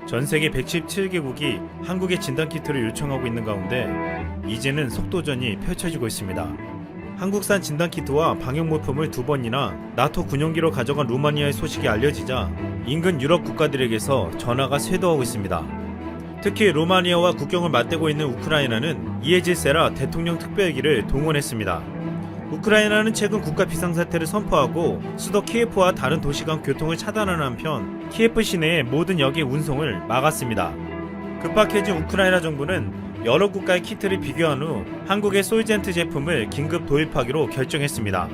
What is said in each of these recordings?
전 세계 117개국이 한국의 진단키트를 요청하고 있는 가운데 이제는 속도전이 펼쳐지고 있습니다. 한국산 진단키트와 방역물품을 2번이나 나토 군용기로 가져간 루마니아의 소식이 알려지자 인근 유럽 국가들에게서 전화가 쇄도하고 있습니다. 특히 루마니아와 국경을 맞대고 있는 우크라이나는 이에질세라 대통령 특별기를 동원했습니다. 우크라이나는 최근 국가 비상사태를 선포하고 수도 키예프와 다른 도시 간 교통을 차단하는 한편 키예프 시내의 모든 역의 운송을 막았습니다. 급박해진 우크라이나 정부는 여러 국가의 키트를 비교한 후 한국의 솔젠트 제품을 긴급 도입하기로 결정했습니다.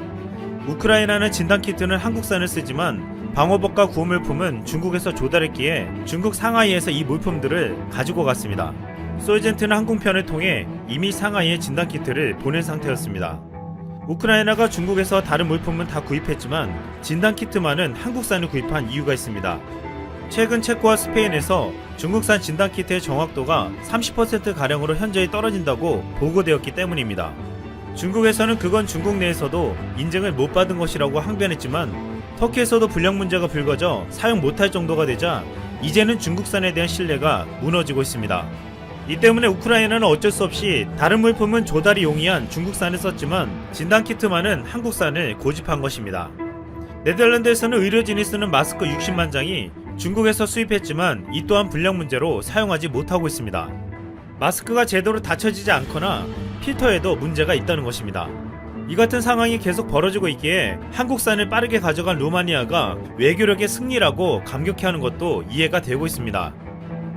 우크라이나는 진단키트는 한국산을 쓰지만 방호복과 구호물품은 중국에서 조달했기에 중국 상하이에서 이 물품들을 가지고 갔습니다. 솔젠트는 항공편을 통해 이미 상하이에 진단키트를 보낸 상태였습니다. 우크라이나가 중국에서 다른 물품은 다 구입했지만 진단키트만은 한국산을 구입한 이유가 있습니다. 최근 체코와 스페인에서 중국산 진단키트의 정확도가 30%가량으로 현저히 떨어진다고 보고되었기 때문입니다. 중국에서는 그건 중국 내에서도 인증을 못 받은 것이라고 항변했지만 터키에서도 불량 문제가 불거져 사용 못할 정도가 되자 이제는 중국산에 대한 신뢰가 무너지고 있습니다. 이 때문에 우크라이나는 어쩔 수 없이 다른 물품은 조달이 용이한 중국산을 썼지만 진단키트만은 한국산을 고집한 것입니다. 네덜란드에서는 의료진이 쓰는 마스크 60만 장이 중국에서 수입했지만 이 또한 불량 문제로 사용하지 못하고 있습니다. 마스크가 제대로 닫혀지지 않거나 필터에도 문제가 있다는 것입니다. 이 같은 상황이 계속 벌어지고 있기에 한국산을 빠르게 가져간 루마니아가 외교력의 승리라고 감격해하는 것도 이해가 되고 있습니다.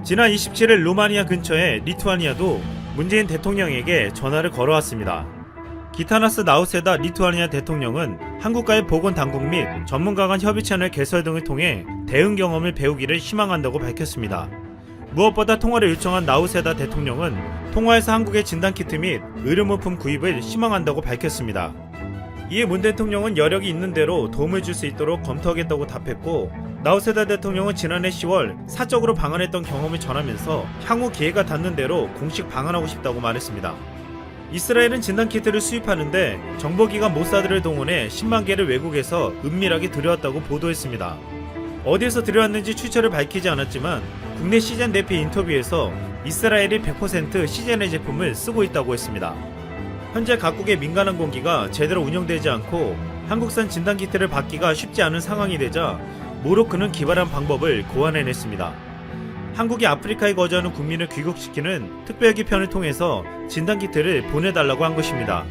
지난 27일 루마니아 근처의 리투아니아도 문재인 대통령에게 전화를 걸어왔습니다. 기타나스 나우세다 리투아니아 대통령은 한국과의 보건당국 및 전문가 간 협의 채널 개설 등을 통해 대응 경험을 배우기를 희망한다고 밝혔습니다. 무엇보다 통화를 요청한 나우세다 대통령은 통화에서 한국의 진단키트 및 의료물품 구입을 희망한다고 밝혔습니다. 이에 문 대통령은 여력이 있는 대로 도움을 줄 수 있도록 검토하겠다고 답했고, 나우세다 대통령은 지난해 10월 사적으로 방한했던 경험을 전하면서 향후 기회가 닿는 대로 공식 방한하고 싶다고 말했습니다. 이스라엘은 진단키트를 수입하는데 정보기관 모사드를 동원해 10만 개를 외국에서 은밀하게 들여왔다고 보도했습니다. 어디에서 들여왔는지 출처를 밝히지 않았지만 국내 시젠 대표 인터뷰에서 이스라엘이 100% 시젠의 제품을 쓰고 있다고 했습니다. 현재 각국의 민간항공기가 제대로 운영되지 않고 한국산 진단키트를 받기가 쉽지 않은 상황이 되자 모로코는 기발한 방법을 고안해냈습니다. 한국이 아프리카에 거주하는 국민을 귀국시키는 특별기 편을 통해서 진단키트를 보내달라고 한 것입니다.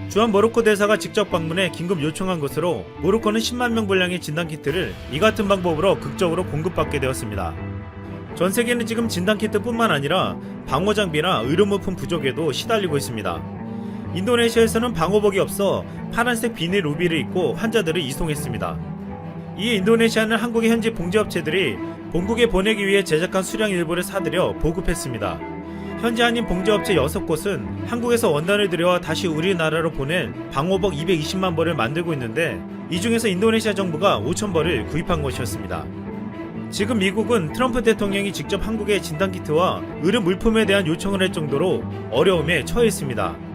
주한 모로코 대사가 직접 방문해 긴급 요청한 것으로 모로코는 10만 명 분량의 진단키트를 이 같은 방법으로 극적으로 공급받게 되었습니다. 전 세계는 지금 진단키트뿐만 아니라 방호장비나 의료물품 부족에도 시달리고 있습니다. 인도네시아에서는 방호복이 없어 파란색 비닐 우비를 입고 환자들을 이송했습니다. 이에 인도네시아는 한국의 현지 봉제업체들이 본국에 보내기 위해 제작한 수량 일부를 사들여 보급했습니다. 현재 한인 봉제업체 6곳은 한국에서 원단을 들여와 다시 우리나라로 보낼 방호복 220만 벌을 만들고 있는데 이 중에서 인도네시아 정부가 5천 벌을 구입한 것이었습니다. 지금 미국은 트럼프 대통령이 직접 한국의 진단키트와 의료 물품에 대한 요청을 할 정도로 어려움에 처해 있습니다.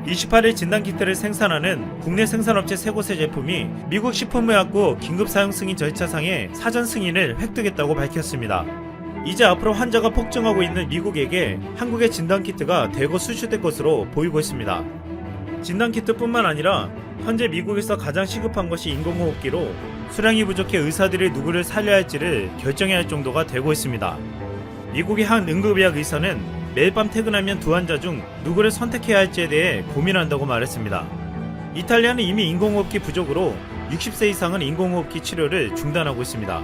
28일 진단키트를 생산하는 국내 생산업체 3곳의 제품이 미국 식품의약부 긴급사용 승인 절차상의 사전 승인을 획득했다고 밝혔습니다. 이제 앞으로 환자가 폭증하고 있는 미국에게 한국의 진단키트가 대거 수출될 것으로 보이고 있습니다. 진단키트뿐만 아니라 현재 미국에서 가장 시급한 것이 인공호흡기로 수량이 부족해 의사들이 누구를 살려야 할지를 결정해야 할 정도가 되고 있습니다. 미국의 한 응급의학 의사는 매일 밤 퇴근하면 두 환자 중 누구를 선택해야 할지에 대해 고민한다고 말했습니다. 이탈리아는 이미 인공호흡기 부족으로 60세 이상은 인공호흡기 치료를 중단하고 있습니다.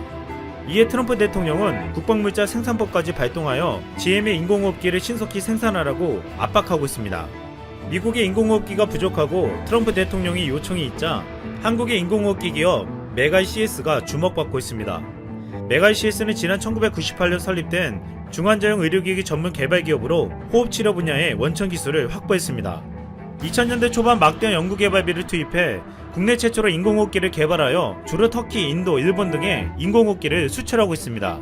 이에 트럼프 대통령은 국방물자 생산법까지 발동하여 GM의 인공호흡기를 신속히 생산하라고 압박하고 있습니다. 미국의 인공호흡기가 부족하고 트럼프 대통령이 요청이 있자 한국의 인공호흡기 기업 메가이 CS가 주목받고 있습니다. 메가이 CS는 지난 1998년 설립된 중환자용 의료기기 전문 개발 기업으로 호흡치료 분야의 원천 기술을 확보했습니다. 2000년대 초반 막대한 연구개발비를 투입해 국내 최초로 인공호흡기를 개발하여 주로 터키, 인도, 일본 등에 인공호흡기를 수출하고 있습니다.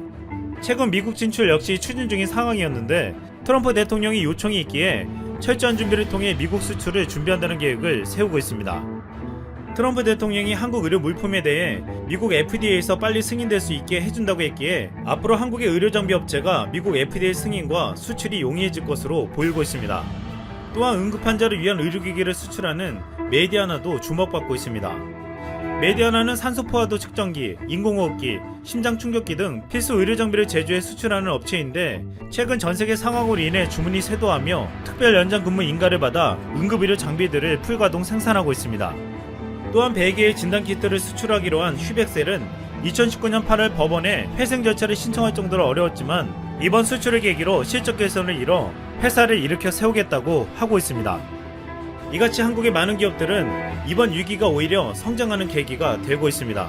최근 미국 진출 역시 추진 중인 상황이었는데 트럼프 대통령이 요청이 있기에 철저한 준비를 통해 미국 수출을 준비한다는 계획을 세우고 있습니다. 트럼프 대통령이 한국 의료 물품에 대해 미국 FDA에서 빨리 승인될 수 있게 해준다고 했기에 앞으로 한국의 의료장비 업체가 미국 FDA 승인과 수출이 용이해질 것으로 보이고 있습니다. 또한 응급환자를 위한 의료기기를 수출하는 메디아나도 주목받고 있습니다. 메디아나는 산소포화도 측정기, 인공호흡기, 심장충격기 등 필수 의료장비를 제조해 수출하는 업체인데 최근 전세계 상황으로 인해 주문이 쇄도하며 특별 연장 근무 인가를 받아 응급의료 장비들을 풀가동 생산하고 있습니다. 또한 100개의 진단키트를 수출하기로 한 휘백셀은 2019년 8월 법원에 회생 절차를 신청할 정도로 어려웠지만 이번 수출을 계기로 실적 개선을 이뤄 회사를 일으켜 세우겠다고 하고 있습니다. 이같이 한국의 많은 기업들은 이번 위기가 오히려 성장하는 계기가 되고 있습니다.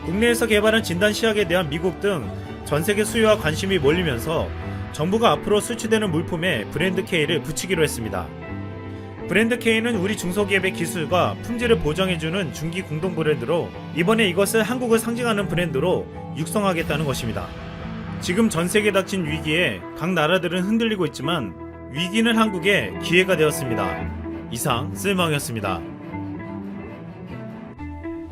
국내에서 개발한 진단 시약에 대한 미국 등 전세계 수요와 관심이 몰리면서 정부가 앞으로 수출되는 물품에 브랜드 K를 붙이기로 했습니다. 브랜드 K는 우리 중소기업의 기술과 품질을 보장해주는 중기 공동 브랜드로 이번에 이것을 한국을 상징하는 브랜드로 육성하겠다는 것입니다. 지금 전세계에 닥친 위기에 각 나라들은 흔들리고 있지만 위기는 한국의 기회가 되었습니다. 이상 쓸망이었습니다.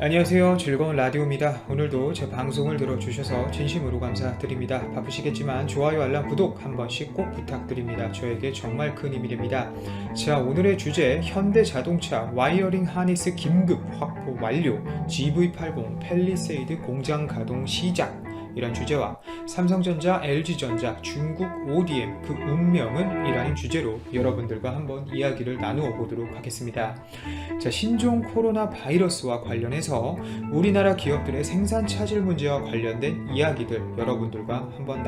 안녕하세요. 즐거운 라디오입니다. 오늘도 제 방송을 들어주셔서 진심으로 감사드립니다. 바쁘시겠지만 좋아요, 알람, 구독 한 번씩 꼭 부탁드립니다. 저에게 정말 큰 힘이 됩니다. 자, 오늘의 주제 현대자동차 와이어링 하니스 긴급 확보 완료, GV80 팰리세이드 공장 가동 시작, 이란 주제와 삼성전자, LG전자, 중국 ODM 그 운명은? 이라는 주제로 여러분들과 한번 이야기를 나누어 보도록 하겠습니다. 자, 신종 코로나 바이러스와 관련해서 우리나라 기업들의 생산 차질 문제와 관련된 이야기들 여러분들과 한번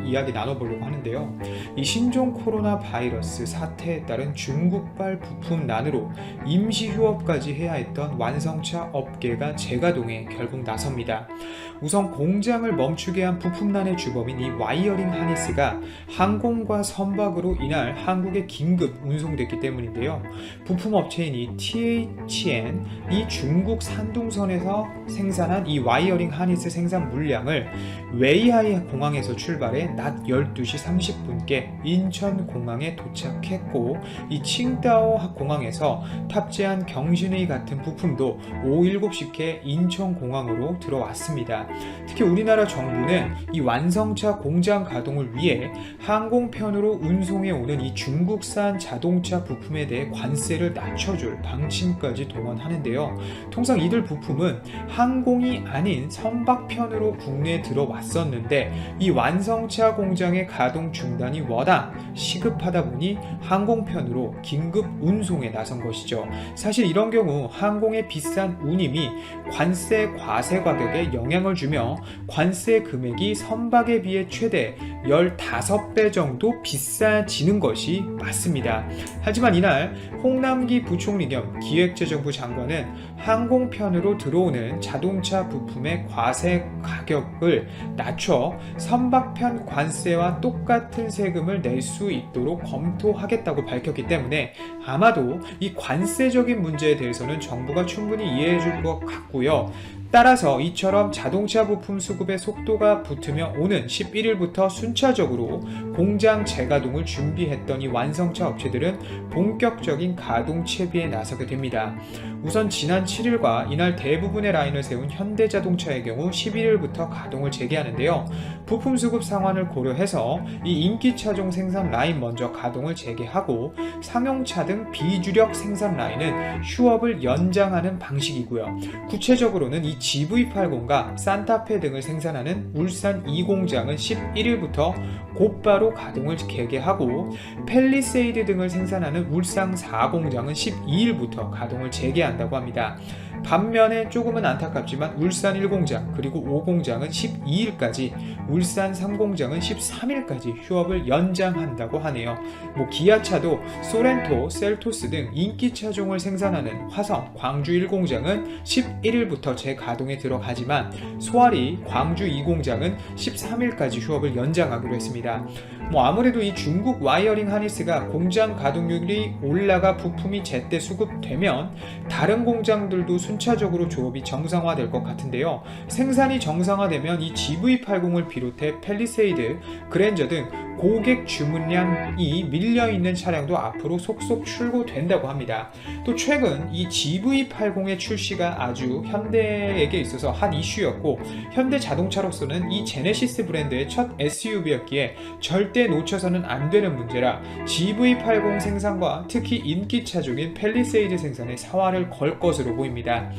이야기 나눠보려고 하는데요. 이 신종 코로나 바이러스 사태에 따른 중국발 부품난으로 임시 휴업까지 해야 했던 완성차 업계가 재가동에 결국 나섭니다. 우선 공장을 멈추게 한 부품난의 주범인 이 와이어링 하니스가 항공과 선박으로 이날 한국에 긴급 운송됐기 때문인데요. 부품업체인 이 THN, 이 중국 산둥선에서 생산한 이 와이어링 하니스 생산 물량을 웨이하이 공항에서 출발해 낮 12시 30분께 인천공항에 도착했고, 이 칭다오 공항에서 탑재한 경신의 같은 부품도 오후 7시께 인천공항으로 들어왔습니다. 특히 우리나라 정부는 이 완성차 공장 가동을 위해 항공편으로 운송해 오는 이 중국산 자동차 부품에 대해 관세를 낮춰줄 방침까지 동원하는데요. 통상 이들 부품은 항공이 아닌 선박편으로 국내에 들어왔었는데 이 완성차 공장의 가동 중단이 워낙 시급하다 보니 항공편으로 긴급 운송에 나선 것이죠. 사실 이런 경우 항공의 비싼 운임이 관세 과세 가격에 영향을 주며 관세 금액이 선박에 비해 최대 15배 정도 비싸지는 것이 맞습니다. 하지만 이날 홍남기 부총리 겸 기획재정부 장관은 항공편으로 들어오는 자동차 부품의 과세 가격을 낮춰 선박편 관세와 똑같은 세금을 낼 수 있도록 검토하겠다고 밝혔기 때문에 아마도 이 관세적인 문제에 대해서는 정부가 충분히 이해해 줄 것 같고요. 따라서 이처럼 자동차 부품 수급의 속도가 붙으며 오는 11일부터 순차적으로 공장 재가동을 준비했던 이 완성차 업체들은 본격적인 가동 채비에 나서게 됩니다. 우선 지난 7일과 이날 대부분의 라인을 세운 현대자동차의 경우 11일부터 가동을 재개하는데요. 부품 수급 상황을 고려해서 이 인기차종 생산 라인 먼저 가동을 재개하고 상용차 등 비주력 생산 라인은 휴업을 연장하는 방식이고요. 구체적으로는 이 GV80과 산타페 등을 생산하는 울산 2공장은 11일부터 곧바로 가동을 개개하고 팰리세이드 등을 생산하는 울산 4공장은 12일부터 가동을 재개한다고 합니다. 반면에 조금은 안타깝지만 울산 1공장 그리고 5공장은 12일까지, 울산 3공장은 13일까지 휴업을 연장한다고 하네요. 기아차도 소렌토, 셀토스 등 인기차종을 생산하는 화성, 광주 1공장은 11일부터 재가동에 들어가지만 소아리, 광주 2공장은 13일까지 휴업을 연장하기로 했습니다. 아무래도 이 중국 와이어링 하니스가 공장 가동률이 올라가 부품이 제때 수급되면 다른 공장들도 순차적으로 조업이 정상화될 것 같은데요. 생산이 정상화되면 이 GV80을 비롯해 팰리세이드, 그랜저 등 고객 주문량이 밀려있는 차량도 앞으로 속속 출고된다고 합니다. 또 최근 이 GV80의 출시가 아주 현대에게 있어서 한 이슈였고, 현대 자동차로서는 이 제네시스 브랜드의 첫 SUV였기에 절대 놓쳐서는 안 되는 문제라 GV80 생산과 특히 인기차종인 팰리세이드 생산에 사활을 걸 것으로 보입니다.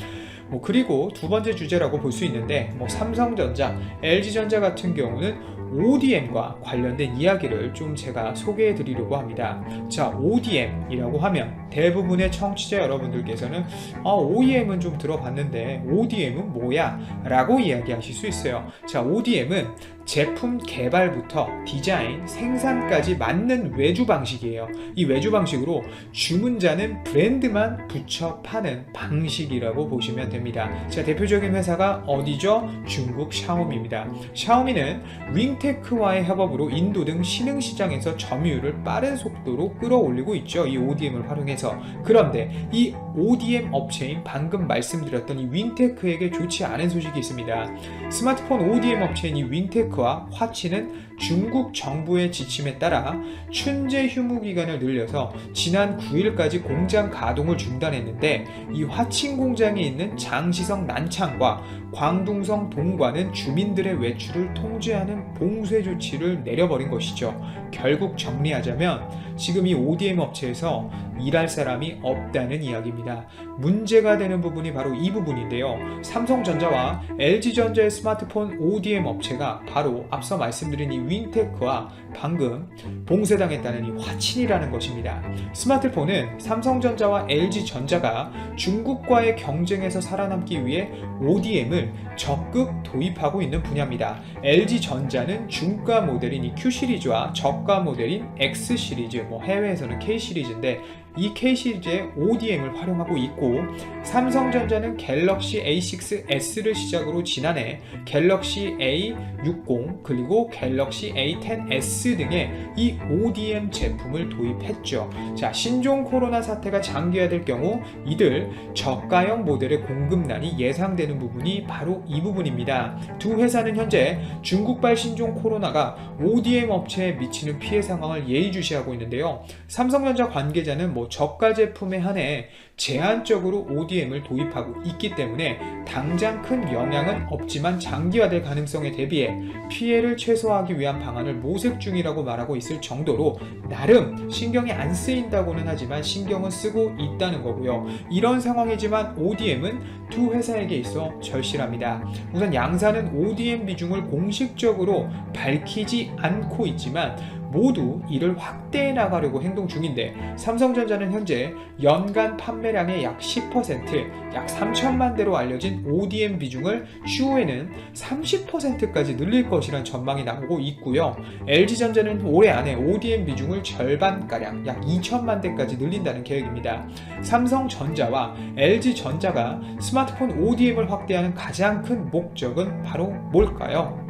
그리고 두 번째 주제라고 볼 수 있는데, 삼성전자, LG전자 같은 경우는 ODM과 관련된 이야기를 좀 제가 소개해 드리려고 합니다. 자, ODM이라고 하면 대부분의 청취자 여러분들께서는 OEM은 좀 들어봤는데 ODM은 뭐야? 라고 이야기하실 수 있어요. 자, ODM은 제품 개발부터 디자인, 생산까지 맞는 외주 방식이에요. 이 외주 방식으로 주문자는 브랜드만 붙여 파는 방식이라고 보시면 됩니다. 자, 대표적인 회사가 어디죠? 중국 샤오미입니다. 샤오미는 윙테크와의 협업으로 인도 등 신흥 시장에서 점유율을 빠른 속도로 끌어올리고 있죠. 이 ODM을 활용해서. 그런데 이 ODM 업체인 방금 말씀드렸던 이 윙테크에게 좋지 않은 소식이 있습니다. 스마트폰 ODM 업체인 이 윙테크와 화치는 중국 정부의 지침에 따라 춘제 휴무 기간을 늘려서 지난 9일까지 공장 가동을 중단했는데, 이 화친 공장에 있는 장시성 난창과 광둥성 동과는 주민들의 외출을 통제하는 봉쇄 조치를 내려버린 것이죠. 결국 정리하자면 지금 이 ODM 업체에서 일할 사람이 없다는 이야기입니다. 문제가 되는 부분이 바로 이 부분인데요. 삼성전자와 LG전자의 스마트폰 ODM 업체가 바로 앞서 말씀드린 이 윙테크와 방금 봉쇄당했다는 이 화친이라는 것입니다. 스마트폰은 삼성전자와 LG전자가 중국과의 경쟁에서 살아남기 위해 ODM을 적극 도입하고 있는 분야입니다. LG전자는 중가 모델인 이 Q시리즈와 저가 모델인 X시리즈, 해외에서는 K시리즈인데 이 K시리즈의 ODM을 활용하고 있고, 삼성전자는 갤럭시 A6S를 시작으로 지난해 갤럭시 A60 그리고 갤럭시 A10s 등의 이 ODM 제품을 도입했죠. 자, 신종 코로나 사태가 장기화될 경우 이들 저가형 모델의 공급난이 예상되는 부분이 바로 이 부분입니다. 두 회사는 현재 중국발 신종 코로나가 ODM 업체에 미치는 피해 상황을 예의주시하고 있는데요. 삼성전자 관계자는 저가 제품에 한해 제한적으로 ODM을 도입하고 있기 때문에 당장 큰 영향은 없지만 장기화될 가능성에 대비해 피해를 최소화하기 위한 방안을 모색 중이라고 말하고 있을 정도로 나름 신경이 안 쓰인다고는 하지만 신경은 쓰고 있다는 거고요. 이런 상황이지만 ODM은 두 회사에게 있어 절실합니다. 우선 양사는 ODM 비중을 공식적으로 밝히지 않고 있지만 모두 이를 확대해 나가려고 행동 중인데, 삼성전자는 현재 연간 판매량의 약 10%, 약 3천만 대로 알려진 ODM 비중을 추후에는 30%까지 늘릴 것이라는 전망이 나오고 있고요. LG전자는 올해 안에 ODM 비중을 절반가량 약 2천만 대까지 늘린다는 계획입니다. 삼성전자와 LG전자가 스마트폰 ODM을 확대하는 가장 큰 목적은 바로 뭘까요?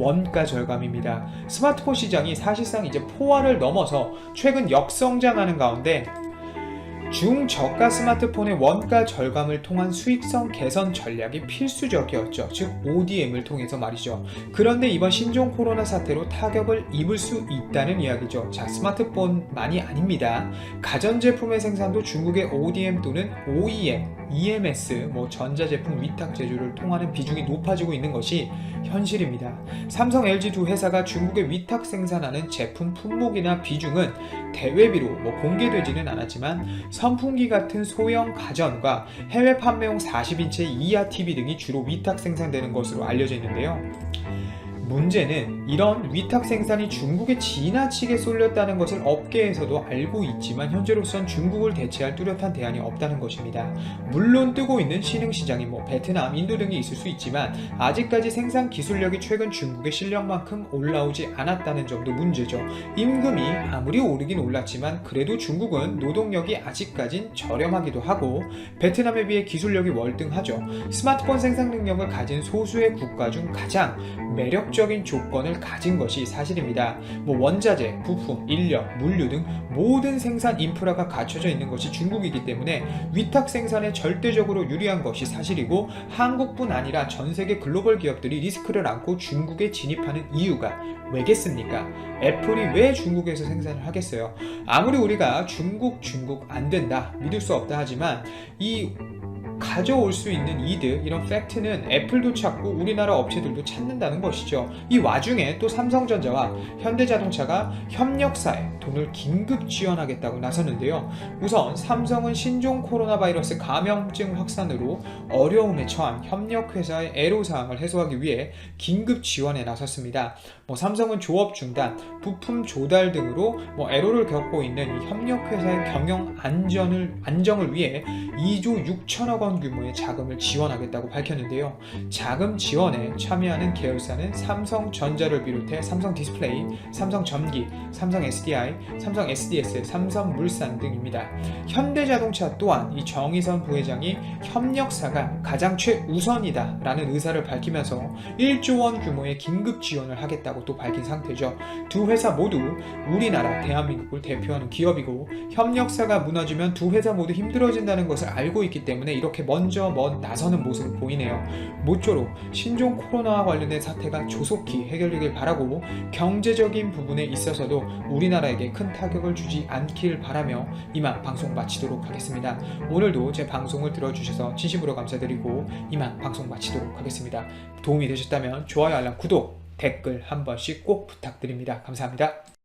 원가 절감입니다. 스마트폰 시장이 사실상 이제 포화를 넘어서 최근 역성장하는 가운데 중저가 스마트폰의 원가 절감을 통한 수익성 개선 전략이 필수적이었죠. 즉 ODM을 통해서 말이죠. 그런데 이번 신종 코로나 사태로 타격을 입을 수 있다는 이야기죠. 자, 스마트폰만이 아닙니다. 가전제품의 생산도 중국의 ODM 또는 OEM, EMS, 전자제품 위탁 제조를 통하는 비중이 높아지고 있는 것이 현실입니다. 삼성, LG 두 회사가 중국에 위탁 생산하는 제품 품목이나 비중은 대외비로 공개되지는 않았지만 선풍기 같은 소형 가전과 해외 판매용 40인치 이하 TV 등이 주로 위탁 생산되는 것으로 알려져 있는데요. 문제는 이런 위탁 생산이 중국에 지나치게 쏠렸다는 것을 업계에서도 알고 있지만 현재로선 중국을 대체할 뚜렷한 대안이 없다는 것입니다. 물론 뜨고 있는 신흥 시장이 베트남, 인도 등이 있을 수 있지만 아직까지 생산 기술력이 최근 중국의 실력만큼 올라오지 않았다는 점도 문제죠. 임금이 아무리 오르긴 올랐지만 그래도 중국은 노동력이 아직까진 저렴하기도 하고 베트남에 비해 기술력이 월등하죠. 스마트폰 생산 능력을 가진 소수의 국가 중 가장 매력적 위협적인 조건을 가진 것이 사실입니다. 원자재, 부품, 인력, 물류 등 모든 생산 인프라가 갖춰져 있는 것이 중국이기 때문에 위탁 생산에 절대적으로 유리한 것이 사실이고, 한국뿐 아니라 전 세계 글로벌 기업들이 리스크를 안고 중국에 진입하는 이유가 왜겠습니까? 애플이 왜 중국에서 생산을 하겠어요? 아무리 우리가 중국 안 된다, 믿을 수 없다 하지만 이 가져올 수 있는 이득, 이런 팩트는 애플도 찾고 우리나라 업체들도 찾는다는 것이죠. 이 와중에 또 삼성전자와 현대자동차가 협력사에 돈을 긴급 지원하겠다고 나섰는데요. 우선 삼성은 신종 코로나 바이러스 감염증 확산으로 어려움에 처한 협력회사의 애로사항을 해소하기 위해 긴급 지원에 나섰습니다. 삼성은 조업 중단, 부품 조달 등으로 애로를 겪고 있는 이 협력회사의 경영 안정을 위해 2조 6천억 원 규모의 자금을 지원하겠다고 밝혔는데요. 자금 지원에 참여하는 계열사는 삼성전자를 비롯해 삼성디스플레이, 삼성전기, 삼성 SDI, 삼성 SDS, 삼성물산 등입니다. 현대자동차 또한 이 정의선 부회장이 협력사가 가장 최우선이다라는 의사를 밝히면서 1조 원 규모의 긴급 지원을 하겠다고 또 밝힌 상태죠. 두 회사 모두 우리나라 대한민국을 대표하는 기업이고, 협력사가 무너지면 두 회사 모두 힘들어진다는 것을 알고 있기 때문에 이렇게 먼저 나서는 모습을 보이네요. 모쪼록 신종 코로나와 관련된 사태가 조속히 해결되길 바라고, 경제적인 부분에 있어서도 우리나라에게 큰 타격을 주지 않길 바라며 이만 방송 마치도록 하겠습니다. 오늘도 제 방송을 들어주셔서 진심으로 감사드리고 이만 방송 마치도록 하겠습니다. 도움이 되셨다면 좋아요, 알람, 구독, 댓글 한 번씩 꼭 부탁드립니다. 감사합니다.